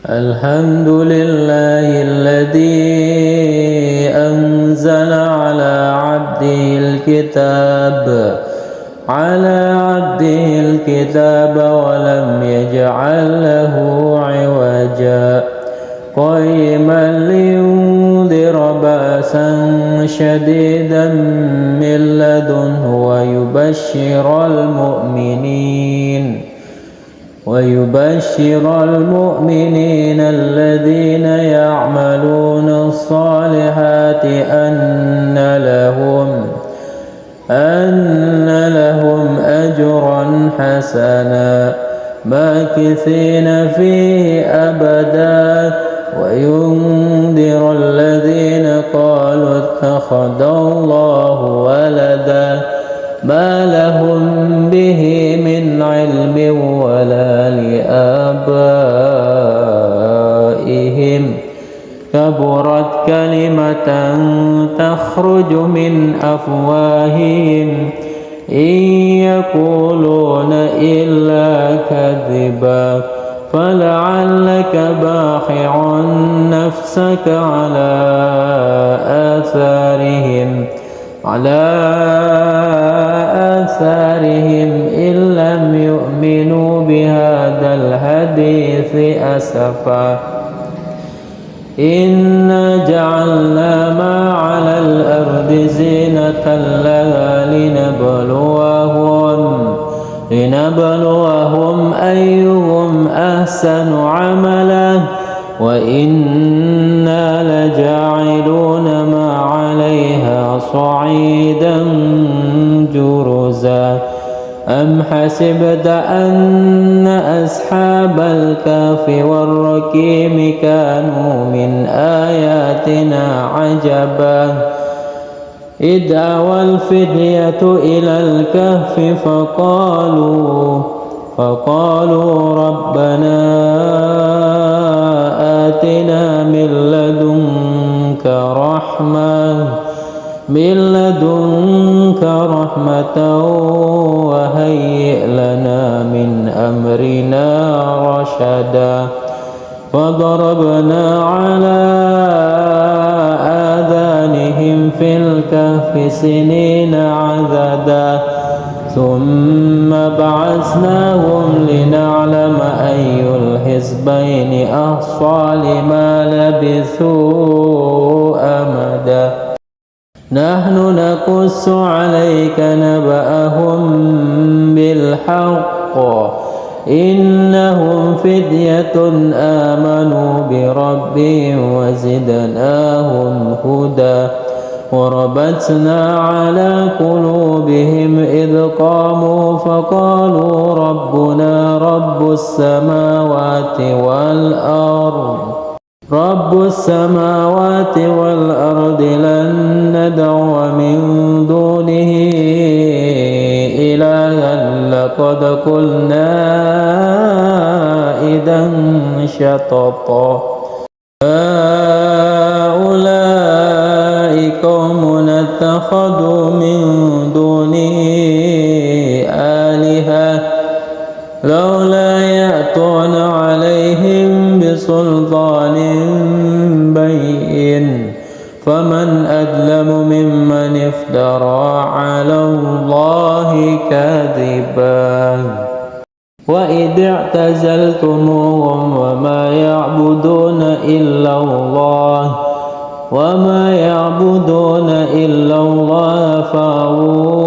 الحمد لله الذي أنزل على عبده الكتاب ولم يجعل له عوجا قيما لينذر بأسا شديدا من لدنه ويبشر المؤمنين الذين يعملون الصالحات أن لهم أجرا حسنا ماكثين فيه أبدا وينذر الذين قالوا اتخذ الله ولدا ما لهم به من علم ولا لآبائهم كبرت كلمة تخرج من أفواههم إن يقولون إلا كذبا فلعلك باخع نفسك على آثارهم إن لم يؤمنوا بهذا الحديث أسفا إنا جعلنا ما على الأرض زينة لها لنبلوهم أيهم أحسن عملا وإنا لجاعلون ما عليها صعيدا جرزا أم حسبت أن أصحاب الكهف والرقيم كانوا من آياتنا عجبا إذ أوى الفتية إلى الكهف فقالوا ربنا آتنا من لدنك رحمة وهيئ لنا من أمرنا رشدا فضربنا على آذانهم في الكهف سنين عددا ثم بعثناهم لنعلم أي الحزبين أحصى لما لبثوا أمدا نحن نقص عليك نبأهم بالحق إنهم فتية آمنوا بربهم وزدناهم هدى وربطنا على قلوبهم إذ قاموا فقالوا ربنا رب السماوات والأرض لن ندعو من دونه إلها لقد قلنا إذا شططا هؤلاء قوم اتخذوا من دونه آلهة لولا يأتون عليهم بسلطان بين فمن أظلم ممن افترى على الله كذبا وإذ اعتزلتموهم وما يعبدون إلا الله فأووا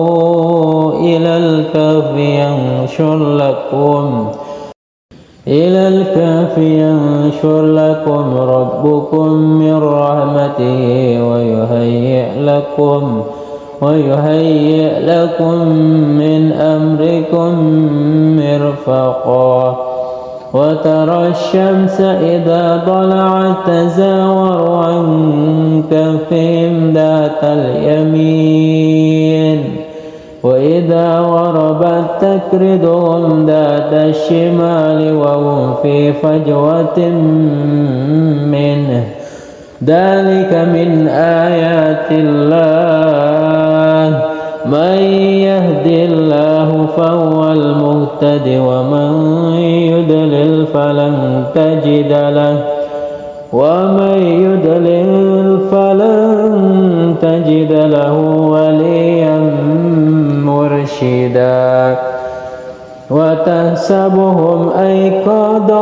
إلى الكهف ينشر لكم ربكم من رحمته ويهيئ لكم من أمركم مرفقا وترى الشمس إذا طلعت تزاور عن كهفهم ذات اليمين وإذا غربت تقرضهم ذات الشمال وهم في فجوة منه ذلك من آيات الله من يهد الله فهو المهتد ومن يضلل فلن تجد له وليا مرشدا وتحسبهم أيقاظا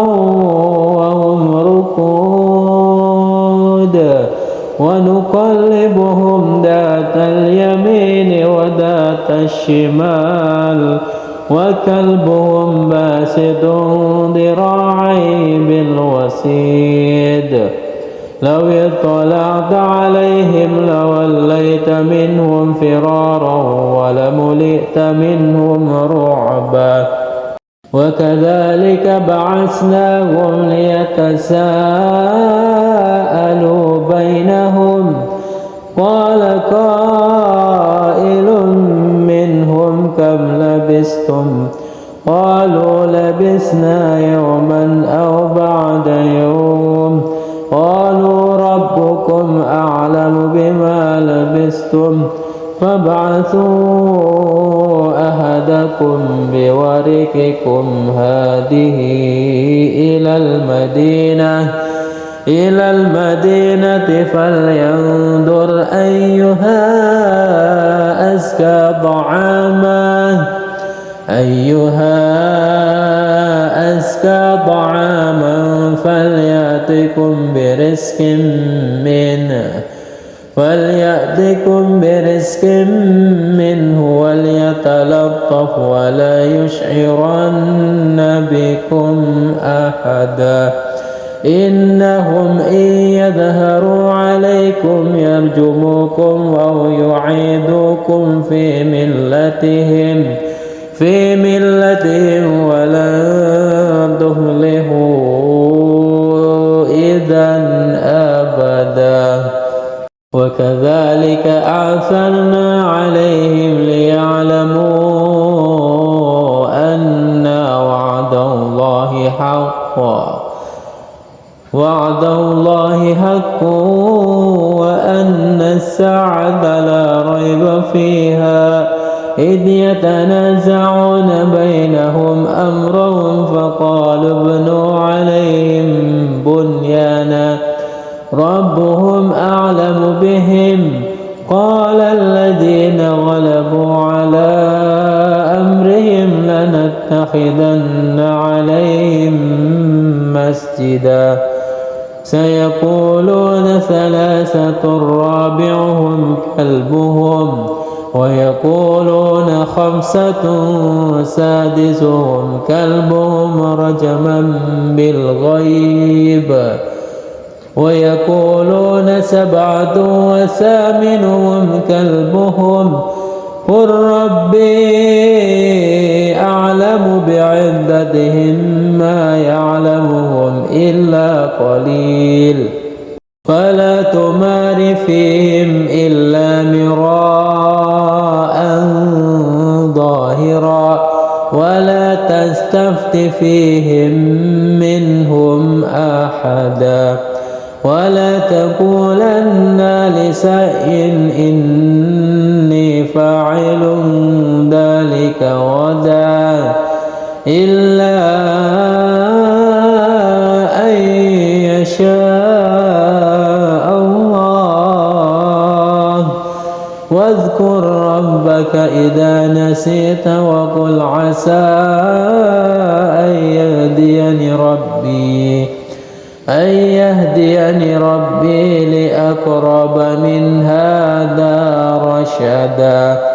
وهم رقود ونقلبهم ذات اليمين وذات الشمال وكلبهم باسط ذراعيه بالوسيد لو اطلعت عليهم لوليت منهم فرارا ولملئت منهم رعبا وكذلك بعثناهم ليتساءلوا بينهم قال قائل منهم كم لبثتم قالوا لبثنا يوما أو بعد يوم قالوا ربكم أعلم بما لبثتم فابعثوا أحدكم بورقكم هذه إلى المدينة فلينظر أيها أزكى طعاما فليأتكم برزق منه وليتلطف ولا يشعرن بكم أحدا إنهم إن يظهروا عليكم يرجموكم أو يعيدوكم في ملتهم ولن تفلحوا إذا أبدا وكذلك أعثرنا عليهم ليعلموا أن وعد الله حق وأن الساعة لا ريب فيها إذ يتنازعون بينهم أمرهم فقالوا ابنوا عليهم بنيانا ربهم أعلم بهم قال الذين غلبوا على أمرهم لنتخذن عليهم مسجدا سيقولون ثلاثة رابعهم كلبهم ويقولون خمسة سادسهم كلبهم رجما بالغيب ويقولون سبعة وثامنهم كلبهم قل ربي أعلم بعدتهم ما يعلمهم إلا قليل فلا تمار فيهم إلا مراء ظاهرا ولا تستفت فيهم منهم أحدا ولا تقولن لشيء إني فاعل ذلك غدا إلا أن يشاء الله واذكر ربك إذا نسيت وقل عسى أن يهديني ربي لأقرب من هذا رشدا